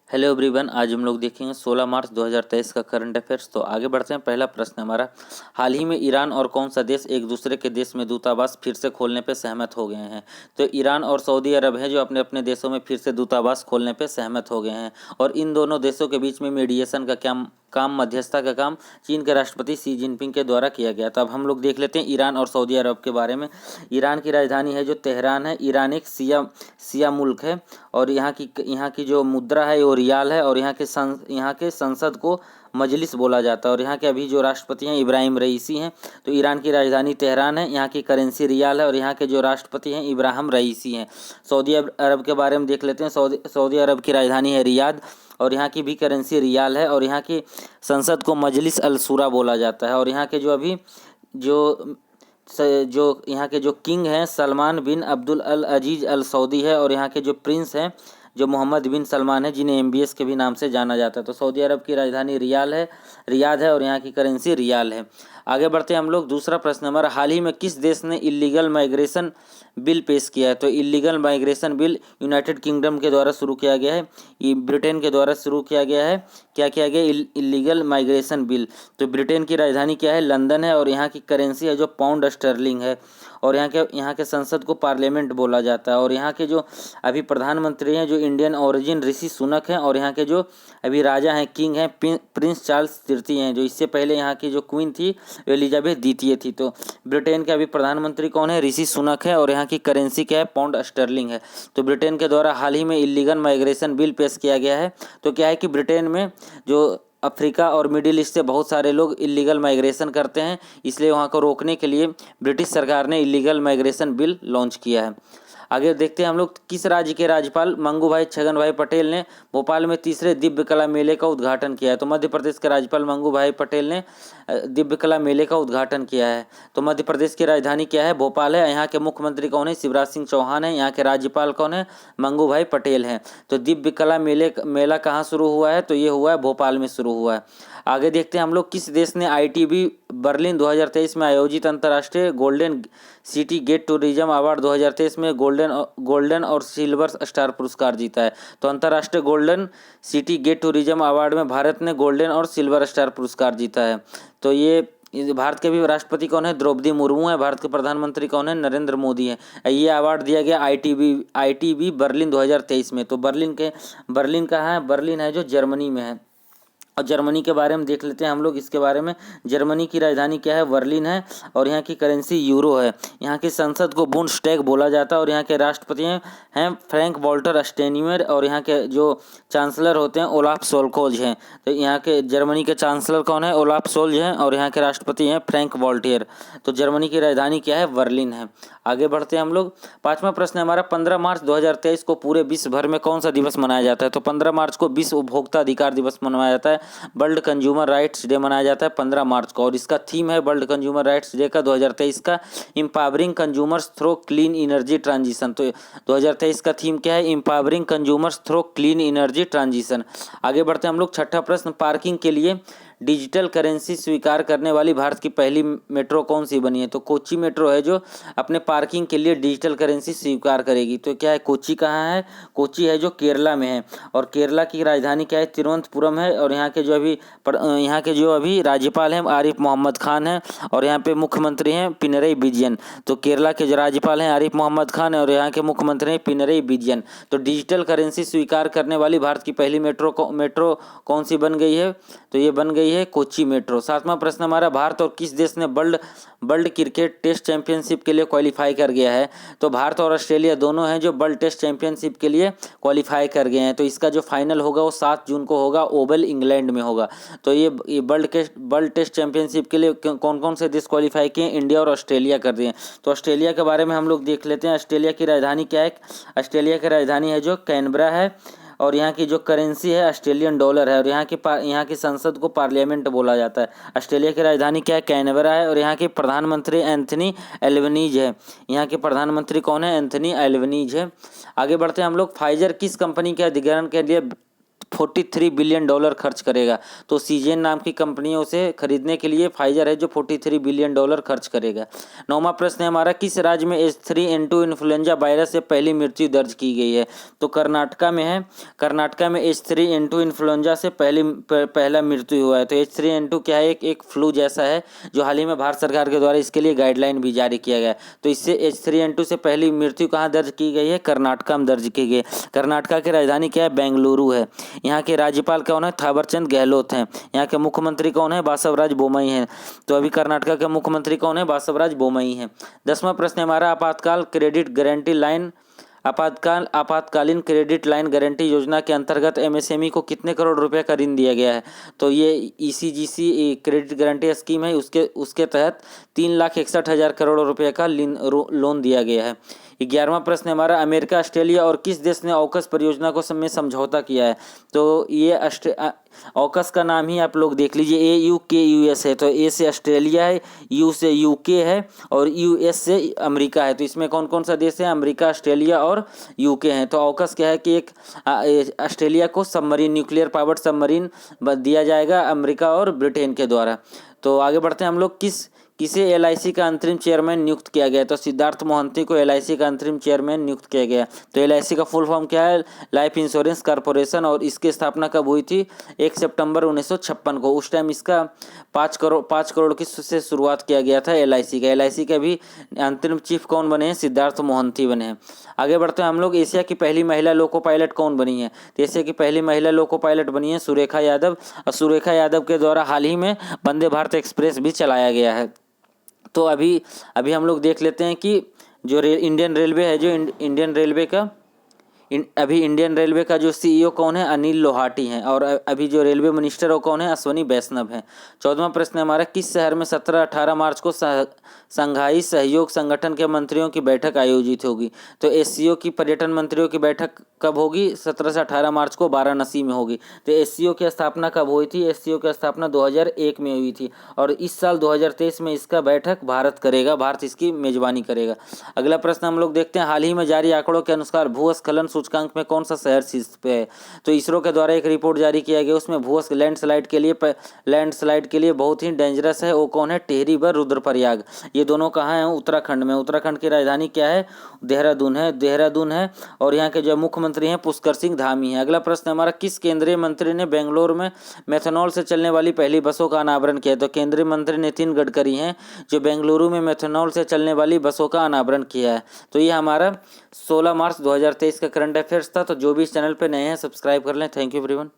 Hello everyone, आज हम लोग देखेंगे 16 मार्च 2023 का करंट अफेयर्स। तो आगे बढ़ते हैं। पहला प्रश्न हमारा, हाल ही में ईरान और कौन सा देश एक दूसरे के देश में दूतावास फिर से खोलने पर सहमत हो गए हैं? तो ईरान और सऊदी अरब है जो अपने अपने देशों में फिर से दूतावास खोलने पर सहमत हो गए हैं। और इन दोनों देशों के बीच में मीडिएशन का काम मध्यस्थता का काम चीन के राष्ट्रपति शी जिनपिंग के द्वारा किया गया। तो अब हम लोग देख लेते हैं ईरान और सऊदी अरब के बारे में। ईरान की राजधानी है जो तेहरान है। ईरान एक शिया मुल्क है और यहाँ की जो मुद्रा है वो रियाल है। और यहाँ के संसद को मजलिस बोला जाता है। और यहाँ के अभी जो राष्ट्रपति हैं इब्राहिम रईसी हैं। तो ईरान की राजधानी तेहरान है, यहाँ की करेंसी रियाल है और यहाँ के जो राष्ट्रपति हैं इब्राहिम रईसी हैं। सऊदी अरब के बारे में देख लेते हैं। सऊदी अरब की राजधानी है रियाद और यहाँ की भी करेंसी रियाल है। और यहाँ की संसद को मजलिस अल शूरा बोला जाता है। और यहाँ के जो यहाँ के जो किंग हैं सलमान बिन अब्दुल अल अजीज अल सऊदी है। और यहाँ के जो प्रिंस हैं जो मोहम्मद बिन सलमान है, जिन्हें MBS के भी नाम से जाना जाता है। तो सऊदी अरब की राजधानी रियाद है और यहाँ की करेंसी रियाल है। आगे बढ़ते हैं हम लोग। दूसरा प्रश्न हमारा, हाल ही में किस देश ने इलीगल माइग्रेशन बिल पेश किया है? तो illegal migration bill United kingdom के द्वारा शुरू किया गया है, ये ब्रिटेन के द्वारा शुरू किया गया है। क्या किया गया? Illegal migration bill. तो ब्रिटेन की राजधानी क्या है? लंदन है और यहाँ की करेंसी है जो पाउंड स्टर्लिंग है। और यहाँ के संसद को पार्लियामेंट बोला जाता है। और यहाँ के जो अभी प्रधानमंत्री हैं जो इंडियन ओरिजिन ऋषि सुनक हैं। और यहाँ के जो अभी राजा हैं किंग हैं प्रिंस चार्ल्स तृतीय हैं। जो इससे पहले यहाँ की जो क्वीन थी एलिजाबेथ द्वितीय थी। तो ब्रिटेन के अभी प्रधानमंत्री कौन है? ऋषि सुनक है और यहाँ की करेंसी क्या है? पाउंड स्टर्लिंग है। तो ब्रिटेन के द्वारा हाल ही में इलीगल माइग्रेशन बिल पेश किया गया है। तो क्या है कि ब्रिटेन में जो अफ्रीका और मिडिल ईस्ट से बहुत सारे लोग इलीगल माइग्रेशन करते हैं, इसलिए वहाँ को रोकने के लिए ब्रिटिश सरकार ने इलीगल माइग्रेशन बिल लॉन्च किया है। आगे देखते हैं हम लोग, किस राज्य के राज्यपाल मंगू छगन भाई पटेल ने भोपाल में तीसरे दिव्य कला मेले का उद्घाटन किया है? तो मध्य प्रदेश के राज्यपाल मंगू भाई पटेल ने दिव्य कला मेले का उद्घाटन किया है। तो मध्य प्रदेश की राजधानी क्या है? भोपाल है। यहाँ के मुख्यमंत्री कौन है? शिवराज सिंह चौहान है। यहाँ के राज्यपाल कौन है? मंगू भाई पटेल हैं। तो दिव्य कला मेला कहाँ शुरू हुआ है? तो ये हुआ है भोपाल में शुरू हुआ है। आगे देखते हैं हम लोग, किस देश ने ITB बर्लिन 2023 में आयोजित अंतर्राष्ट्रीय golden city gate tourism award 2023 में गोल्डन और सिल्वर स्टार पुरस्कार जीता है? तो अंतर्राष्ट्रीय golden city gate tourism award में भारत ने गोल्डन और सिल्वर स्टार पुरस्कार जीता है। तो ये भारत के भी राष्ट्रपति कौन है? द्रौपदी मुर्मू है। भारत के प्रधानमंत्री कौन है? नरेंद्र मोदी है। ये अवार्ड दिया गया ITB बर्लिन 2023 में। तो बर्लिन कहाँ है? बर्लिन है जो जर्मनी में है। और जर्मनी के बारे में देख लेते हैं हम लोग इसके बारे में। जर्मनी की राजधानी क्या है? बर्लिन है और यहाँ की करेंसी यूरो है। यहाँ की संसद को बुंडस्टैग बोला जाता है और यहाँ के राष्ट्रपति हैं फ्रैंक वॉल्टर स्टेइनमायर। और यहाँ के जो चांसलर होते हैं ओलाफ सोल्ज हैं। तो यहाँ के जर्मनी के चांसलर कौन है? ओलाफ सोल्ज हैं और यहाँ के राष्ट्रपति हैं फ्रैंक वॉल्टियर। तो जर्मनी की राजधानी क्या है? बर्लिन है। आगे बढ़ते हैं हम लोग। पाँचवा प्रश्न हमारा, 15 मार्च 2023 को पूरे विश्व भर में कौन सा दिवस मनाया जाता है? तो 15 मार्च को विश्व उपभोक्ता अधिकार दिवस मनाया जाता है। वर्ल्ड कंज्यूमर राइट्स डे मनाया जाता है 15 मार्च को। और इसका थीम है वर्ल्ड कंज्यूमर राइट्स डे का 2023 का, empowering consumers through clean energy transition. तो 2023 का थीम क्या है? Empowering consumers through clean energy transition. आगे बढ़ते हैं हम लोग। छठा प्रश्न, पार्किंग के लिए डिजिटल करेंसी स्वीकार करने वाली भारत की पहली मेट्रो कौन सी बनी है? तो कोच्चि मेट्रो है जो अपने पार्किंग के लिए डिजिटल करेंसी स्वीकार करेगी। तो क्या है? कोच्चि कहाँ है? कोच्चि है जो केरला में है। और केरला की राजधानी क्या है? तिरुवनंतपुरम है। और यहाँ के जो अभी राज्यपाल हैं आरिफ मोहम्मद खान हैं और यहाँ पे मुख्यमंत्री हैं पिनरई विजयन। तो केरला के जो राज्यपाल हैं आरिफ मोहम्मद खान और यहाँ के मुख्यमंत्री हैं पिनरई विजयन। तो डिजिटल करेंसी स्वीकार करने वाली भारत की पहली मेट्रो कौन सी बन गई है? तो ये बन गई है कोच्चि मेट्रो। सातवां प्रश्न हमारा, भारत और किस देश ने वर्ल्ड क्रिकेट टेस्ट चैंपियनशिप के लिए क्वालिफाई कर गया है? तो भारत और ऑस्ट्रेलिया दोनों हैं जो वर्ल्ड टेस्ट चैंपियनशिप के लिए क्वालिफाई कर गए हैं। तो इसका जो फाइनल होगा वो 7 जून को होगा, ओवल इंग्लैंड में होगा। तो ये वर्ल्ड टेस्ट चैंपियनशिप के लिए कौन कौन से देश क्वालिफाई किए? इंडिया और ऑस्ट्रेलिया कर दिए। तो ऑस्ट्रेलिया के बारे में हम लोग देख लेते हैं। ऑस्ट्रेलिया की राजधानी क्या है? ऑस्ट्रेलिया की राजधानी है जो कैनबरा है। और यहाँ की जो करेंसी है ऑस्ट्रेलियन डॉलर है। और यहाँ की संसद को पार्लियामेंट बोला जाता है। ऑस्ट्रेलिया की राजधानी क्या है? कैनबरा है। और यहाँ के प्रधानमंत्री एंथनी एल्बनीज है। यहाँ के प्रधानमंत्री कौन है? एंथनी एल्बनीज है। आगे बढ़ते हैं हम लोग। फाइजर किस कंपनी के अधिग्रहण के लिए $43 बिलियन खर्च करेगा। तो सीजेन नाम की कंपनी है, उसे खरीदने के लिए फाइजर है जो $43 बिलियन खर्च करेगा। 9वां प्रश्न है हमारा, किस राज्य में H3N2 इन्फ्लुएंजा वायरस से पहली मृत्यु दर्ज की गई है? तो कर्नाटका में है। कर्नाटका में H3N2 इन्फ्लुएंजा से पहला मृत्यु हुआ है। तो H3N2 क्या है? एक फ्लू जैसा है जो हाल ही में भारत सरकार के द्वारा इसके लिए गाइडलाइन भी जारी किया गया है। तो इससे H3N2 से पहली मृत्यु कहाँ दर्ज की गई है? कर्नाटका में दर्ज की गई। कर्नाटका की राजधानी क्या है? बेंगलुरु है। यहाँ के राज्यपाल कौन है? थावरचंद गहलोत हैं। यहाँ के मुख्यमंत्री कौन है? बासवराज बोमई हैं। तो अभी कर्नाटका के मुख्यमंत्री कौन है? बासवराज बोमई हैं। 10वां प्रश्न हमारा, आपातकाल क्रेडिट गारंटी लाइन आपातकालीन क्रेडिट लाइन गारंटी योजना के अंतर्गत एमएसएमई को कितने करोड़ रुपए का ऋण दिया गया है? तो ये ईसीजीसी क्रेडिट गारंटी स्कीम है, उसके तहत 3,61,000 करोड़ रुपए का लोन दिया गया है। 11वां प्रश्न हमारा, अमेरिका, ऑस्ट्रेलिया और किस देश ने ऑकस परियोजना को में समझौता किया है? तो ये ऑकस का नाम ही आप लोग देख लीजिए, AUKUS है। तो ए से ऑस्ट्रेलिया है, यू से यूके है और US से अमेरिका है। तो इसमें कौन कौन सा देश है? अमेरिका, ऑस्ट्रेलिया और यूके हैं। तो ऑकस क्या है कि एक ऑस्ट्रेलिया को सबमरीन, न्यूक्लियर पावर्ड सबमरीन दिया जाएगा अमेरिका और ब्रिटेन के द्वारा। तो आगे बढ़ते हैं हम लोग, किसे LIC का अंतरिम चेयरमैन नियुक्त किया गया? तो सिद्धार्थ मोहंती को LIC का अंतरिम चेयरमैन नियुक्त किया गया। तो LIC का फुल फॉर्म क्या है? Life insurance corporation. और इसकी स्थापना कब हुई थी? 1 सितंबर 1956 को। उस टाइम इसका 5 करोड़ की से शुरुआत किया गया था LIC का। LIC के भी अंतरिम चीफ कौन बने हैं? सिद्धार्थ मोहंती बने हैं। आगे बढ़ते हैं हम लोग, एशिया की पहली महिला लोको पायलट कौन बनी है? तो एशिया की पहली महिला लोको पायलट बनी है सुरेखा यादव। और सुरेखा यादव के द्वारा हाल ही में वंदे भारत एक्सप्रेस भी चलाया गया है। तो अभी हम लोग देख लेते हैं कि जो इंडियन रेलवे है, जो इंडियन रेलवे का इंडियन रेलवे का जो CEO कौन है? अनिल लोहाटी हैं। और अभी जो रेलवे मिनिस्टर वो कौन है? अश्वनी वैष्णव हैं। 14वां प्रश्न हमारा, किस शहर में 17-18 मार्च को संघाई सहयोग संगठन के मंत्रियों की बैठक आयोजित होगी? तो SCO की पर्यटन मंत्रियों की बैठक कब होगी? 17 से 18 मार्च को वाराणसी में होगी। तो SCO की स्थापना कब हुई थी? SCO की स्थापना 2001 में हुई थी और इस साल 2023 में इसका बैठक भारत करेगा, भारत इसकी मेजबानी करेगा। अगला प्रश्न हम लोग देखते हैं, हाल ही में जारी आंकड़ों के अनुसार भूस्खलन सूचकांक में कौन सा शहर शीर्ष पे है? तो इसरो के द्वारा एक रिपोर्ट जारी किया गया, उसमें लैंडस्लाइड के लिए बहुत ही डेंजरस है। वो कौन है? टिहरी व रुद्रप्रयाग। ये दोनों कहाँ हैं? उत्तराखंड में। उत्तराखंड की राजधानी क्या है? देहरादून है। और यहाँ के जो मुख्यमंत्री हैं पुष्कर सिंह धामी हैं। अगला प्रश्न हमारा, किस केंद्रीय मंत्री ने बेंगलोर में मेथनॉल से चलने वाली पहली बसों का अनावरण किया? तो केंद्रीय मंत्री नितिन गडकरी हैं, जो बेंगलुरु में मेथनॉल से चलने वाली बसों का अनावरण किया है। तो ये हमारा 16 मार्च 2023 का करंट अफेयर्स था। तो जो भी इस चैनल पर नए हैं सब्सक्राइब कर लें। Thank you everyone.